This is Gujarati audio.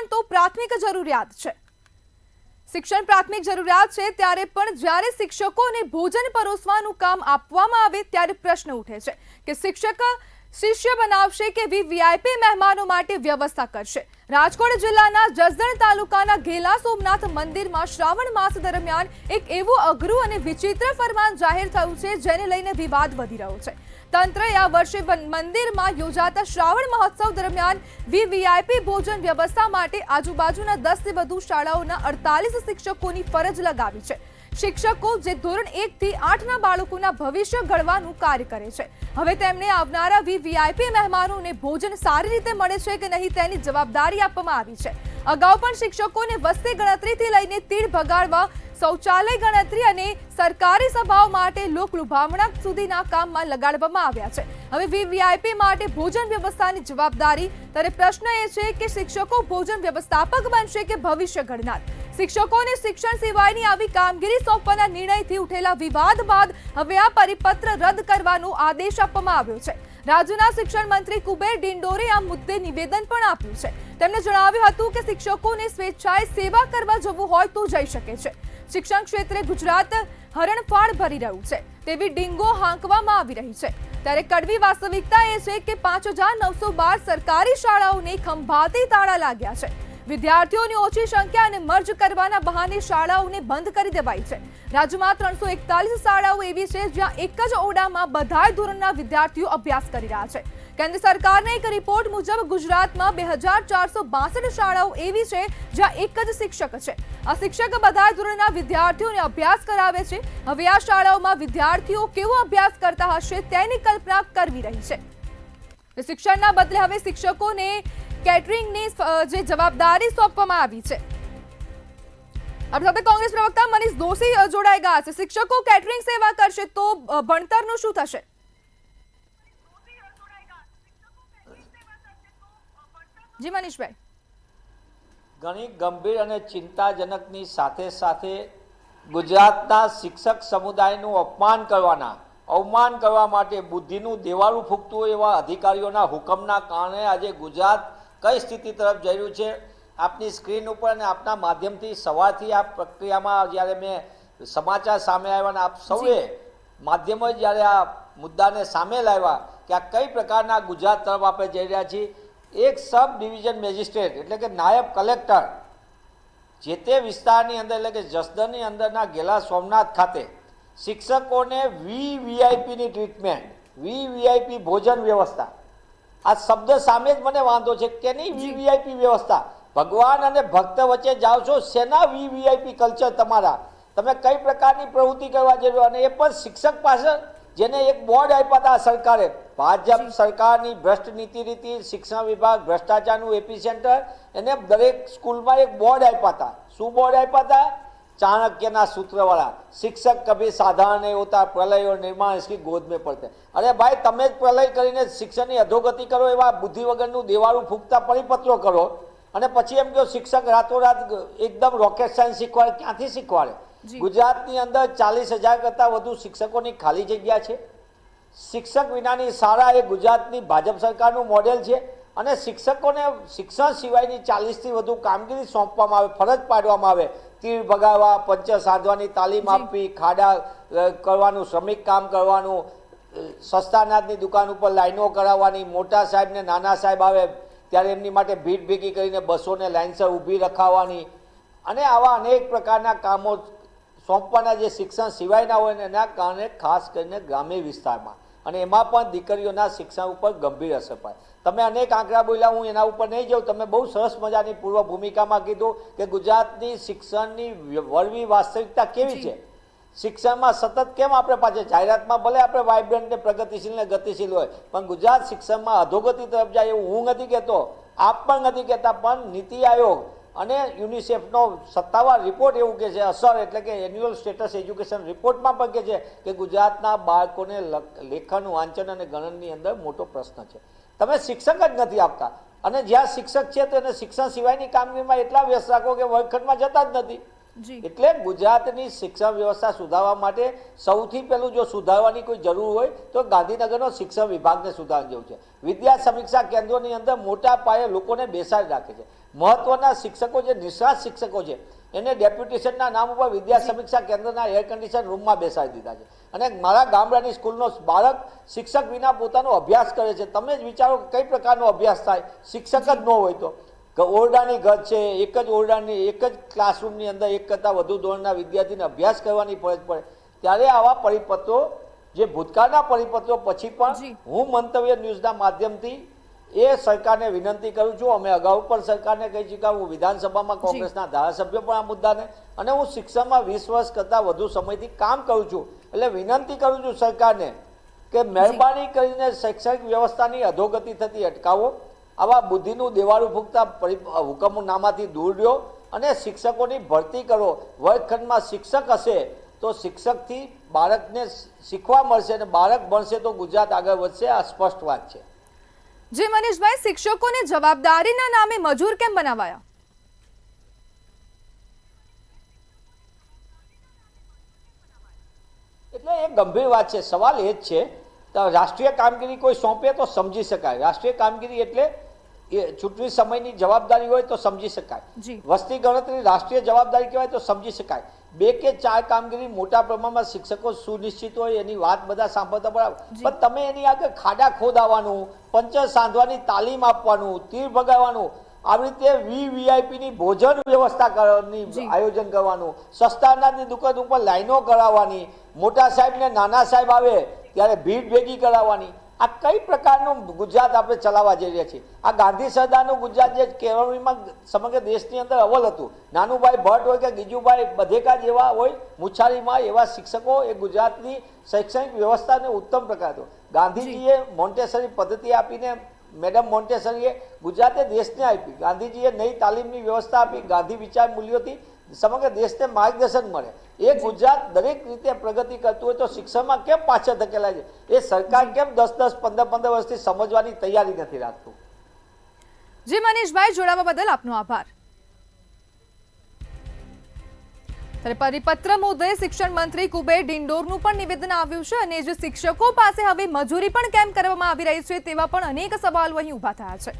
શિક્ષણ તો પ્રાથમિક જરૂરિયાત છે. શિક્ષણ પ્રાથમિક જરૂરિયાત છે, ત્યારે પણ જ્યારે શિક્ષકોને ભોજન પરોસવાનું કામ આપવામાં આવે ત્યારે પ્રશ્ન ઉઠે છે કે શિક્ષક શિષ્ય બનાવશે કે વીઆઈપી મહેમાનો માટે વ્યવસ્થા કરશે. રાજકોટ જિલ્લાના જસદણ તાલુકાના ઘેલા સોમનાથ મંદિરમાં શ્રાવણ માસ દરમિયાન એક એવું અઘરું અને વિચિત્ર ફરમાન જાહેર થયું છે, જેને લઈને વિવાદ વધી રહ્યો છે. તંત્રએ આ વર્ષે મંદિરમાં યોજાતા શ્રાવણ મહોત્સવ દરમિયાન વીઆઈપી ભોજન વ્યવસ્થા માટે આજુબાજુના 10 થી વધુ શાળાઓના 48 શિક્ષકોની ફરજ લગાવી છે. શિક્ષકો જે ધોરણ 1 થી 8ના બાળકોના ભવિષ્ય ઘડવાનું કાર્ય કરે છે. હવે તેમને આવનારા વીઆઈપી મહેમાનોને ભોજન સારી રીતે મળે છે કે નહીં તેની જવાબદારી આપવામાં આવી છે. અગાઉ પણ શિક્ષકોને વસ્તી ગણતરીથી લઈને તીડ ભગાડવા, શૌચાલય ગણતરી અને સરકારી સભાઓ માટે લોકલુભામણા સુધીના કામમાં લગાડવામાં આવ્યા છે. હવે વીઆઈપી માટે ભોજન વ્યવસ્થાની જવાબદારી. ત્યારે પ્રશ્ન એ છે કે શિક્ષકો ભોજન વ્યવસ્થાપક બનશે કે ભવિષ્ય ઘડનાર? શિક્ષકોને શિક્ષણ સિવાયની આવી કામગીરી સોંપવાના નિર્ણયથી ઉઠેલા વિવાદ બાદ હવે આ પરિપત્ર રદ કરવાનો આદેશ આપવામાં આવ્યો છે. રાજ્યના શિક્ષણ મંત્રી કુબેર ડિંડોરે આ મુદ્દે નિવેદન પણ આપ્યું છે. તેમણે જણાવ્યું હતું કે શિક્ષકોને સ્વેચ્છાએ સેવા કરવા જવું હોય તો જઈ શકે છે. શિક્ષણ ક્ષેત્રે ગુજરાત હરણફાળ ભરી રહ્યું છે તેવી ડીંગો હાંકવામાં આવી રહી છે. ત્યારે કડવી વાસ્તવિકતા એ છે કે 5912 સરકારી શાળાઓને ખંભાતી તાળા લાગ્યા છે. વિદ્યાર્થીઓની ઓછી સંખ્યા અને મર્જ કરવાના બહાને શાળાઓને બંધ કરી દેવાઈ છે. રાજ્યમાં 341 શાળાઓ એવી છે જ્યાં એક જ ઓરડામાં બધાય ધોરણના વિદ્યાર્થીઓ અભ્યાસ કરી રહ્યા છે. કેન્દ્ર સરકારના એક રિપોર્ટ મુજબ ગુજરાતમાં 2462 શાળાઓ એવી છે જ્યાં એક જ શિક્ષક છે. આ શિક્ષક બધાય ધોરણના વિદ્યાર્થીઓને અભ્યાસ કરાવે છે. હવે આ શાળાઓમાં વિદ્યાર્થીઓ કેવો અભ્યાસ કરતા હશે તેની કલ્પના કરવી રહી છે. શિક્ષણના બદલે હવે શિક્ષકોને કેટરિંગની જે જવાબદારી સોંપવામાં આવી છે. આપણી સાથે કોંગ્રેસ પ્રવક્તા મનીષ દોશી જોડાઈ ગયા છે. શિક્ષકો કેટરિંગ સેવા કરશે તો ભણતરનું શું થશે? જી મનીષભાઈ. ઘણી ગંભીર અને ચિંતાજનકની સાથે સાથે ગુજરાતના શિક્ષક સમુદાયનું અપમાન અવમાન કરવા માટે બુદ્ધિનું દેવાળું ફૂંકતું એવા અધિકારીઓના હુકમના કારણે આજે ગુજરાત કઈ સ્થિતિ તરફ જઈ રહ્યું છે, આપની સ્ક્રીન ઉપર અને આપના માધ્યમથી સવારથી આ પ્રક્રિયામાં જ્યારે મેં સમાચાર સામે આવ્યા અને આપ સૌએ માધ્યમોએ જ્યારે આ મુદ્દાને સામે લાવ્યા કે આ કઈ પ્રકારના ગુજરાત તરફ આપણે જઈ રહ્યા છીએ, એક સબ ડિવિઝન મેજિસ્ટ્રેટ એટલે કે નાયબ કલેક્ટર જે તે વિસ્તારની અંદર એટલે કે જસદણની અંદરના ઘેલા સોમનાથ ખાતે શિક્ષકોને વીઆઈપીની ટ્રીટમેન્ટ, વીઆઈપી ભોજન વ્યવસ્થા, આ શબ્દ સામે જ મને વાંધો છે કે નહીં. વીઆઈપી વ્યવસ્થા, ભગવાન અને ભક્ત વચ્ચે જાઓ છો, શેના વીઆઈપી કલ્ચર તમારા, તમે કઈ પ્રકારની પ્રવૃત્તિ કરવા જરૂર, અને એ પણ શિક્ષક પાછળ જેને એક બોર્ડ આપ્યા હતા સરકારે, ભાજપ સરકારની ભ્રષ્ટ નીતિ રીતિ, શિક્ષણ વિભાગ ભ્રષ્ટાચારનું એપીસેન્ટર, એને દરેક સ્કૂલમાં એક બોર્ડ આપ્યા હતા. શું બોર્ડ આપ્યા હતા? ચાણક્યના સૂત્રવાળા, શિક્ષક કભી સાધારણ નહીં હોતા, પ્રલય और निर्माण इसकी गोद में पड़ते. अरे भाई, તમે જ પ્રલય કરીને શિક્ષણની અધોગતિ કરો એવા બુદ્ધિ વગરનું દેવાળું ફૂંકતા પરિપત્રો કરો અને પછી એમ કહો શિક્ષક રાતોરાત એકદમ રોકેટ સાયન્સ શીખવાડે. ક્યાંથી શીખવાડે? ગુજરાતની અંદર 40,000 કરતાં વધુ શિક્ષકોની ખાલી જગ્યા છે. શિક્ષક વિનાની શાળા એ ગુજરાતની ભાજપ સરકારનું મોડેલ છે અને શિક્ષકોને શિક્ષણ સિવાયની 40થી વધુ કામગીરી સોંપવામાં આવે, ફરજ પાડવામાં આવે. તીડ ભગાવવા, પંચર સાધવાની તાલીમ આપવી, ખાડા કરવાનું, શ્રમિક કામ કરવાનું, સસ્તા અનાજની દુકાન ઉપર લાઈનો કરાવવાની, મોટા સાહેબ ને નાના સાહેબ આવે ત્યારે એમની માટે ભીડ ભેગી કરીને બસોને લાઈનસર ઊભી રખાવવાની અને આવા અનેક પ્રકારના કામો સોંપવાના જે શિક્ષણ સિવાયના હોય ને એના કારણે ખાસ કરીને ગ્રામ્ય વિસ્તારમાં અને એમાં પણ દીકરીઓના શિક્ષણ ઉપર ગંભીર અસર પડે. તમે અનેક આંકડા બોલ્યા, હું એના ઉપર નહીં જાઉં. તમે બહુ સરસ મજાની પૂર્વ ભૂમિકામાં કીધું કે ગુજરાતની શિક્ષણની વળવી વાસ્તવિકતા કેવી છે. શિક્ષણમાં સતત કેમ આપણે પાછળ જાહેરાતમાં ભલે આપણે વાઇબ્રન્ટ ને પ્રગતિશીલ ને ગતિશીલ હોય, પણ ગુજરાત શિક્ષણમાં અધોગતિ તરફ જાય એવું હું નથી કહેતો, આપ પણ નથી કહેતા, પણ નીતિ આયોગ અને યુનિસેફનો સત્તાવાર રિપોર્ટ એવું કહે છે, અસર એટલે કે એન્યુઅલ સ્ટેટસ એજ્યુકેશન રિપોર્ટમાં પણ કહે છે કે ગુજરાતના બાળકોને લેખન, વાંચન અને ગણનની અંદર મોટો પ્રશ્ન છે. તમે શિક્ષક જ નથી આપતા અને જ્યાં શિક્ષક છે તો એને શિક્ષણ સિવાયની કામગીરીમાં એટલા વ્યસ્ત રાખો કે વર્ગખંડમાં જતા જ નથી. એટલે ગુજરાતની શિક્ષણ વ્યવસ્થા સુધારવા માટે સૌથી પહેલું જો સુધારવાની કોઈ જરૂર હોય તો ગાંધીનગરનો શિક્ષણ વિભાગને સુધારવાની જરૂર છે. વિદ્યા સમીક્ષા કેન્દ્રોની અંદર મોટા પાયે લોકોને બેસાડી રાખે છે. મહત્વના શિક્ષકો જે નિષ્ણાત શિક્ષકો છે એને ડેપ્યુટેશનના નામ ઉપર વિદ્યા સમીક્ષા કેન્દ્રના એર કન્ડિશન રૂમમાં બેસાડી દીધા છે અને મારા ગામડાની સ્કૂલનો બાળક શિક્ષક વિના પોતાનો અભ્યાસ કરે છે. તમે જ વિચારો કઈ પ્રકારનો અભ્યાસ થાય શિક્ષક જ ન હોય તો ઓરડાની ઘર છે, એક જ ઓરડાની એક જ ક્લાસરૂમની અંદર એક કરતાં વધુ ધોરણના વિદ્યાર્થીને અભ્યાસ કરવાની ફરજ પડે. ત્યારે આવા પરિપત્રો જે ભૂતકાળના પરિપત્રો પછી પણ હું મંતવ્ય ન્યૂઝના માધ્યમથી એ સરકારને વિનંતી કરું છું. અમે અગાઉ પણ સરકારને કહી ચૂક્યા, હું વિધાનસભામાં કોંગ્રેસના ધારાસભ્ય પણ આ મુદ્દાને, અને હું શિક્ષણમાં 20 વર્ષ કરતાં વધુ સમયથી કામ કરું છું. એટલે વિનંતી કરું છું સરકારને કે મહેરબાની કરીને શૈક્ષણિક વ્યવસ્થાની અધોગતિ થતી અટકાવો, આવા બુદ્ધિનું દેવાળું ફૂંકતા હુકમનામાથી દૂર રહ્યો અને શિક્ષકોની ભરતી કરો. વર્ગખંડમાં શિક્ષક હશે તો શિક્ષકથી બાળકને શીખવા મળશે અને બાળક ભણશે તો ગુજરાત આગળ વધશે. આ સ્પષ્ટ વાત છે. જી મનીષભાઈ, શિક્ષકોને જવાબદારીના નામે મજૂર કેમ બનાવાયા? એટલે એ ગંભીર વાત છે. સવાલ એ જ છે, રાષ્ટ્રીય કામગીરી કોઈ સોંપે તો સમજી શકાય. રાષ્ટ્રીય કામગીરી એટલે ચૂંટણી સમયની જવાબદારી હોય તો સમજી શકાય. વસ્તી ગણતરી રાષ્ટ્રીય જવાબદારી કહેવાય તો સમજી શકાય. 2 કે 4 કામગીરી મોટા પ્રમાણમાં શિક્ષકો સુનિશ્ચિત હોય એની વાત બધા સાંભળતા બરાબર, પણ તમે એની આગળ ખાડા ખોદાવાનું, પંચર સાંધવાની તાલીમ આપવાનું, તીર ભગાવવાનું, આવી રીતે VVIPની ભોજન વ્યવસ્થા કરવાની આયોજન કરવાનું, સસ્તા અનાજની દુકાન ઉપર લાઈનો કરાવવાની, મોટા સાહેબ ને નાના સાહેબ આવે ત્યારે ભીડ ભેગી કરાવવાની, આ કઈ પ્રકારનું ગુજરાત આપણે ચલાવવા જઈ રહ્યા છીએ? આ ગાંધી સરદારનું ગુજરાત જે કેળવણીમાં સમગ્ર દેશની અંદર અવ્વલ હતું, નાનુભાઈ ભટ્ટ હોય કે ગીજુભાઈ બધેકા જેવા હોય, મુછારીમાં એવા શિક્ષકો એ ગુજરાતની શૈક્ષણિક વ્યવસ્થાને ઉત્તમ પ્રકાર હતો. ગાંધીજીએ મોન્ટેસરી પદ્ધતિ આપીને, મેડમ મોન્ટેસરીએ ગુજરાતે દેશને આપી, ગાંધીજીએ નઈ તાલીમની વ્યવસ્થા આપી, ગાંધી વિચાર મૂલ્યોથી સમગ્ર દેશને માર્ગદર્શન મળે. એ ગુજરાત દરેક રીતે પ્રગતિ કરતું હોય તો શિક્ષણમાં કેમ પાછળ ધકેલાય છે? એ સરકાર કેમ 10-10, 15-15 વર્ષથી સમજવાની તૈયારી નથી રાખતું? જી મનીષભાઈ, જોડાવા બદલ આપનો આભાર. પરિપત્ર મુદ્દે શિક્ષણ મંત્રી કુબેર ડિંડોરનું પણ નિવેદન આવ્યું છે અને જે શિક્ષકો પાસે હવે મજૂરી પણ કેમ કરવામાં આવી રહી છે તેવા પણ અનેક સવાલો અહીં ઉભા થયા છે.